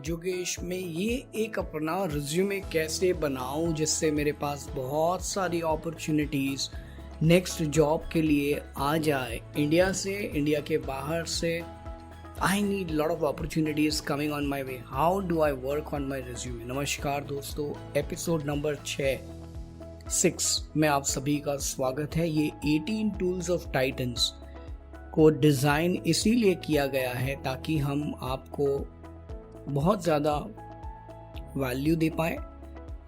जुगेश में ये एक अपना रिज्यूमे कैसे बनाऊं जिससे मेरे पास बहुत सारी अपॉर्चुनिटीज़ नेक्स्ट जॉब के लिए आ जाए, इंडिया से, इंडिया के बाहर से। I need lot of opportunities coming on my way. How do I work on my resume. नमस्कार दोस्तों, एपिसोड नंबर 6 में आप सभी का स्वागत है। ये 18 टूल्स ऑफ टाइटन्स को डिज़ाइन इसीलिए किया गया है ताकि हम आपको बहुत ज़्यादा वैल्यू दे पाए,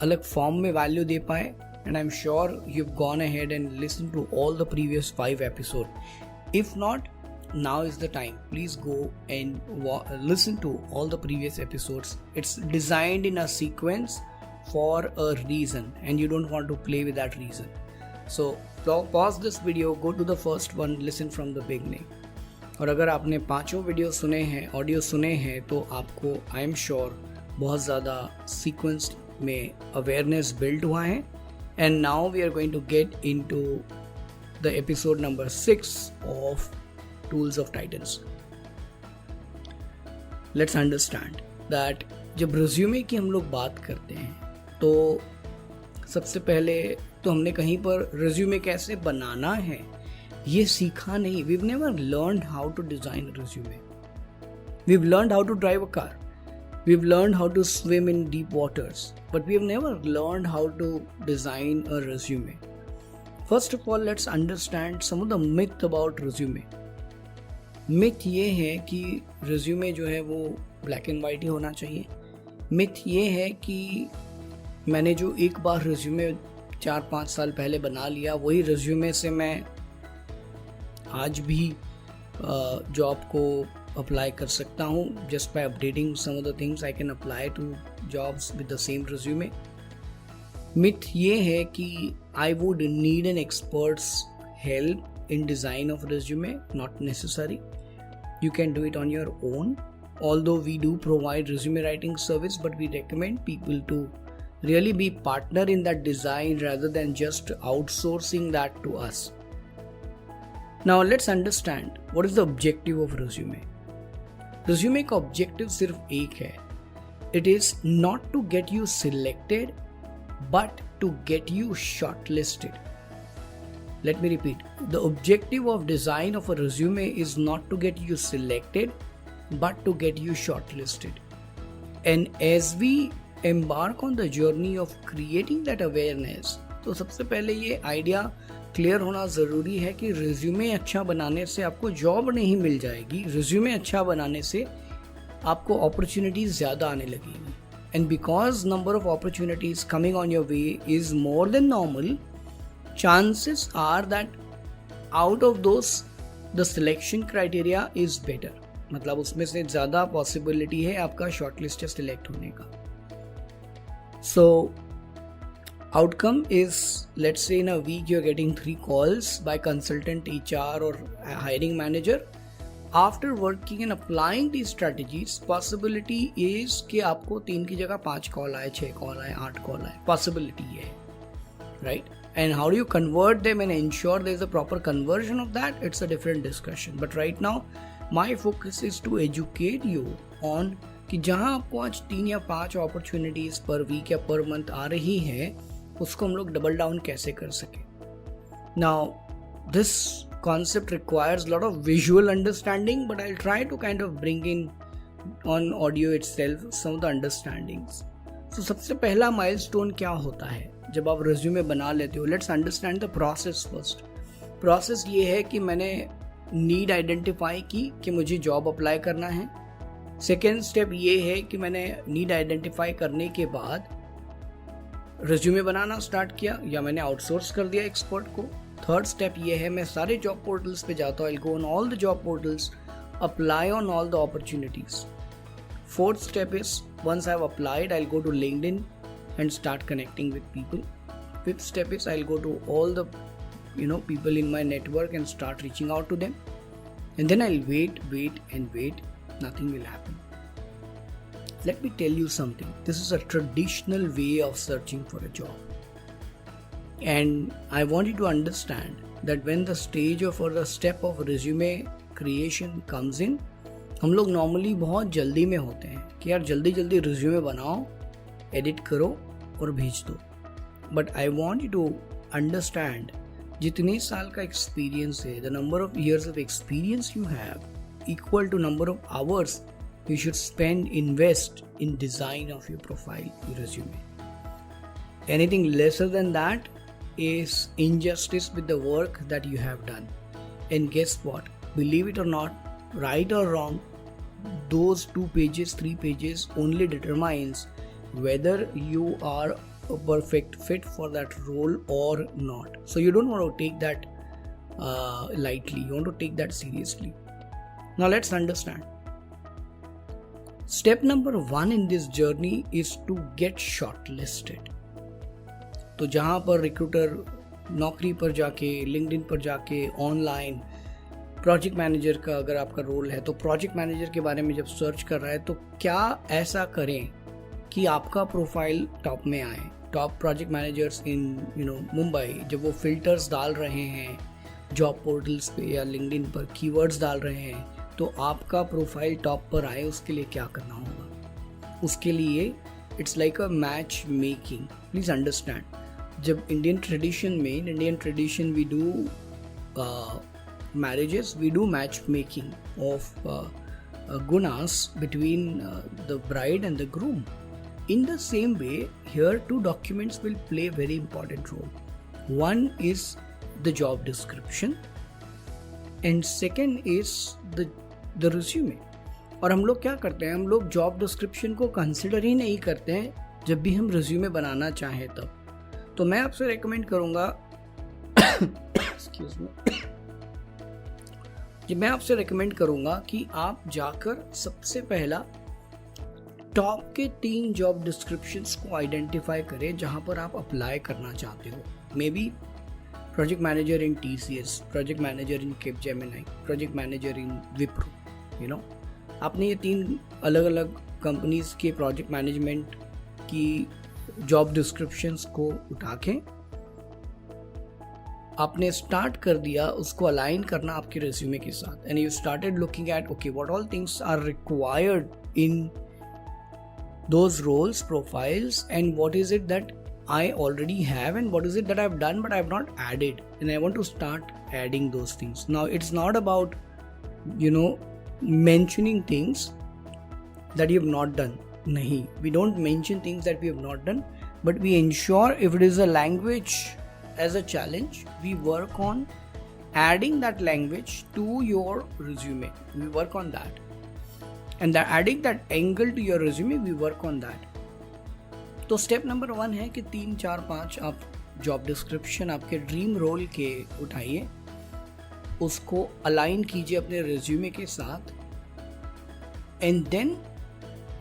अलग फॉर्म में वैल्यू दे पाए। And I am sure you have gone ahead and listen to all the previous 5 episode. If not, now is the time. Please go and listen to all the previous episodes. It's designed in a sequence for a reason and you don't want to play with that reason. So pause this video, go to the first one, listen from the beginning. और अगर आपने पांचों video सुने हैं, audio सुने हैं, तो आपको आई एम श्योर बहुत ज़्यादा सीक्वेंस में अवेयरनेस बिल्ड हुआ है। And now we are going to get into the episode number 6 of Tools of Titans. Let's understand that जब रिज्यूमे की हम लोग बात करते हैं तो सबसे पहले तो हमने कहीं पर रिज्यूमे कैसे बनाना है ये सीखा नहीं। We've never learned how to design a resume. We've learned how to drive a car. We've learned how to swim in deep waters. But we've never learned how to design a resume. First of all, let's understand some of the myth about resume. Myth ये है कि resume जो है वो black and white ही होना चाहिए। Myth ये है कि मैंने जो एक बार रिज्यूमे 4-5 साल पहले बना लिया, वही रिज्यूमे से मैं आज भी जॉब को अप्लाई कर सकता हूँ। Just by updating some of the things I can apply to jobs with the same resume. Myth ये है कि I would need an expert's help in design of resume. Not necessary. You can do it on your own. Although we do provide resume writing service, but we recommend people to really be partner in that design rather than just outsourcing that to us. Now let's understand what is the objective of resume. Resume का objective सिर्फ एक है. It is not to get you selected, but to get you shortlisted. Let me repeat. The objective of design of a resume is not to get you selected, but to get you shortlisted. And as we embark on the journey of creating that awareness, तो सबसे पहले ये idea clear होना ज़रूरी है कि resume अच्छा बनाने से आपको जॉब नहीं मिल जाएगी। रिज्यूमे अच्छा बनाने से आपको अपॉर्चुनिटीज़ ज़्यादा आने लगेगी। And because number of opportunities coming on your way is more than normal, chances are that out of those the selection criteria is better. मतलब उसमें से ज़्यादा पॉसिबिलिटी है आपका शॉर्टलिस्ट या सिलेक्ट होने का। So outcome is, let's say in a week you're getting 3 calls by consultant, HR or hiring manager. After working and applying these strategies, possibility is कि आपको 3 की जगह 5 कॉल आए, 6 कॉल आए, 8 कॉल आए। पॉसिबिलिटी ये है, right? And how do you convert them and ensure there is a proper conversion of that? It's a different discussion. But right now, my focus is to educate you on कि जहाँ आपको आज 3 या 5 opportunities per week या per month आ रही है, उसको हम लोग double down कैसे कर सकें। Now, this concept requires a lot of visual understanding, but I'll try to kind of bring in on audio itself some of the understandings. So सबसे पहला milestone क्या होता है जब आप रिज्यूमे बना लेते हो? Let's understand the process first. Process ये है कि मैंने नीड आइडेंटिफाई की कि मुझे जॉब अप्लाई करना है। सेकेंड स्टेप ये है कि मैंने नीड आइडेंटिफाई करने के बाद रिज्यूमे बनाना स्टार्ट किया या मैंने आउटसोर्स कर दिया एक्सपर्ट को। थर्ड स्टेप ये है मैं सारे जॉब पोर्टल्स पे जाता हूँ, I go on all the job portals, apply on all the opportunities. Fourth step is once I have applied, I go to LinkedIn and start connecting with people. Fifth step is I'll go to all the people in my network and start reaching out to them. And then I'll wait. Nothing will happen. Let me tell you something. This is a traditional way of searching for a job. And I want you to understand that when the stage of or the step of resume creation comes in, हम लोग normally बहुत जल्दी में होते हैं कि यार जल्दी जल्दी रिज्यूमे बनाओ, एडिट करो और भेज दो। But I want you to understand, जितने साल का एक्सपीरियंस है, the number of years of experience you have equal to number of hours you should spend, invest in design of your profile, your resume. Anything lesser than that is injustice with the work that you have done. And guess what? Believe it or not, right or wrong, those 2 pages, 3 pages only determines whether you are a perfect fit for that role or not. So you don't want to take that lightly. You want to take that seriously. Now let's understand. Step number 1 in this journey is to get shortlisted. तो जहाँ पर recruiter नौकरी पर जाके, LinkedIn पर जाके, online project manager का अगर आपका रोल है तो प्रोजेक्ट मैनेजर के बारे में जब सर्च कर रहा है तो क्या ऐसा करें कि आपका प्रोफाइल टॉप में आए। टॉप प्रोजेक्ट मैनेजर्स इन मुंबई जब वो फिल्टर्स डाल रहे हैं जॉब पोर्टल्स पे या लिंक्डइन पर, कीवर्ड्स डाल रहे हैं, तो आपका प्रोफाइल टॉप पर आए उसके लिए क्या करना होगा। उसके लिए it's like a match making. Please understand, जब Indian tradition we do marriages, we do match making of gunas between the bride and the groom. In the same way, here 2 documents will play a very important role. One is the job description and second is the resume. और हम लोग क्या करते हैं, हम लोग job description को consider ही नहीं करते हैं जब भी हम रिज्यूमे बनाना चाहें तब। तो मैं आपसे रेकमेंड करूँगा एक्सक्यूज मी, मैं आपसे रेकमेंड करूँगा कि आप जाकर सबसे पहला टॉप के 3 जॉब डिस्क्रिप्शंस को आइडेंटिफाई करें जहां पर आप अप्लाई करना चाहते हो। May be project manager in TCS, project manager in Capgemini, project manager in Wipro. आपने ये 3 अलग अलग कंपनीज के प्रोजेक्ट मैनेजमेंट की जॉब डिस्क्रिप्शंस को उठा के आपने स्टार्ट कर दिया उसको अलाइन करना आपके रिज्यूमे के साथ। And you started looking at okay what all things are required in those roles, profiles, and what is it that I already have and what is it that I've done but I've not added, and I want to start adding those things. Now it's not about mentioning things that you have not done. Nahi, we don't mention things that we have not done, but we ensure if it is a language as a challenge, we work on adding that language to your resume. We work on that. And that adding that angle to your resume, we work on that. तो step number 1 है कि 3, 4, 5 आप job description आपके dream role के उठाइए, उसको align कीजिए अपने रिज्यूमे के साथ, एंड देन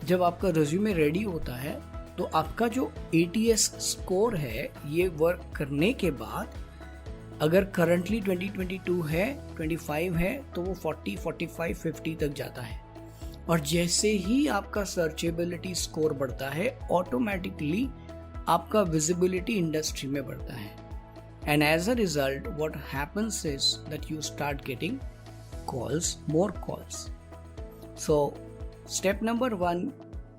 जब आपका रिज्यूमे रेडी होता है तो आपका जो ATS स्कोर है ये वर्क करने के बाद अगर करंटली 2022 है, 25 है, तो वो 40, 45, 50 तक जाता है। और जैसे ही आपका सर्चेबिलिटी स्कोर बढ़ता है ऑटोमेटिकली आपका विजिबिलिटी इंडस्ट्री में बढ़ता है। And as a result what happens is that you start getting calls, more calls. So step number 1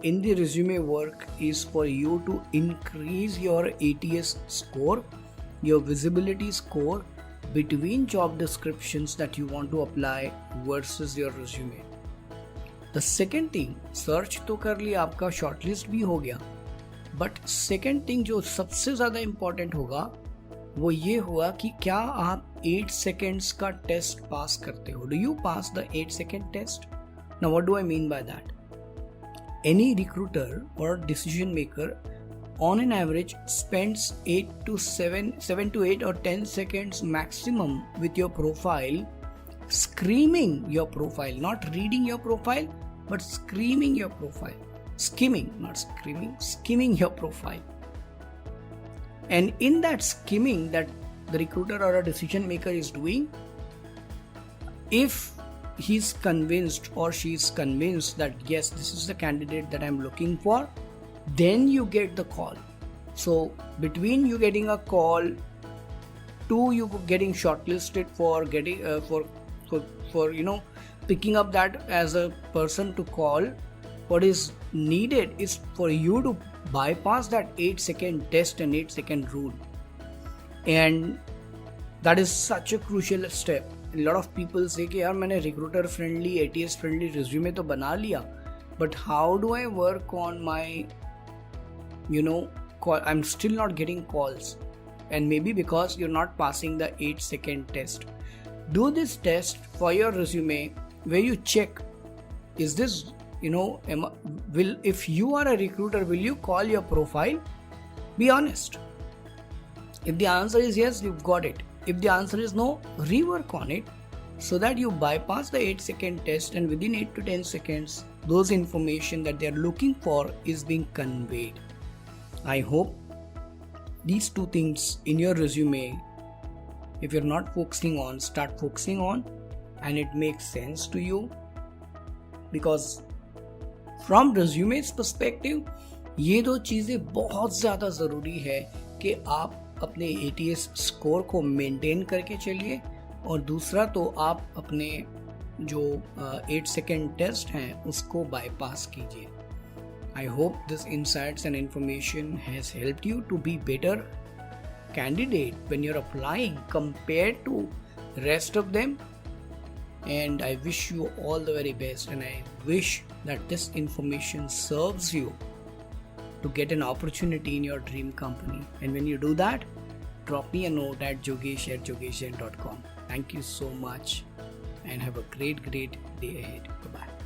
in the resume work is for you to increase your ATS score, your visibility score between job descriptions that you want to apply versus your resume. The second thing, search तो कर लिया, आपका shortlist भी हो गया, but second thing जो सबसे ज़्यादा important होगा वो ये हुआ कि क्या आप 8 seconds का टेस्ट पास करते हो। Do you pass the 8 second test? Now what do I mean by that? Any recruiter or decision maker on an average spends 7 to 8 or 10 seconds maximum with your profile, screaming your profile, not reading your profile, but screaming your profile. Skimming, not screaming, skimming your profile. And in that skimming that the recruiter or a decision maker is doing, if he's convinced or she's convinced that yes, this is the candidate that I'm looking for, then you get the call. So between you getting a call to you getting shortlisted for getting for picking up that as a person to call. What is needed is for you to bypass that 8-second test and 8-second rule. And that is such a crucial step. A lot of people say कि यार मैंने recruiter friendly, ATS friendly resume तो बना लिया, but how do I work on my, call? I'm still not getting calls. And maybe because you're not passing the 8-second test. Do this test for your resume where you check, is this, if you are a recruiter, will you call your profile? Be honest. If the answer is yes, you've got it. If the answer is no, rework on it so that you bypass the 8-second test, and within 8 to 10 seconds, those information that they are looking for is being conveyed. I hope these two things in your resume, if you're not focusing on, start focusing on, and it makes sense to you. Because from resume's perspective, ये दो चीज़ें बहुत ज़्यादा ज़रूरी है कि आप अपने ATS स्कोर को मेंटेन करके चलिए, और दूसरा तो आप अपने जो 8-second टेस्ट हैं उसको बाईपास कीजिए. I hope this insights and information has helped you to be better candidate when you're applying compared to rest of them. And I wish you all the very best, and I wish that this information serves you to get an opportunity in your dream company. And when you do that, drop me a note at jogesh@jogeshair.com. Thank you so much and have a great day ahead. Bye-bye.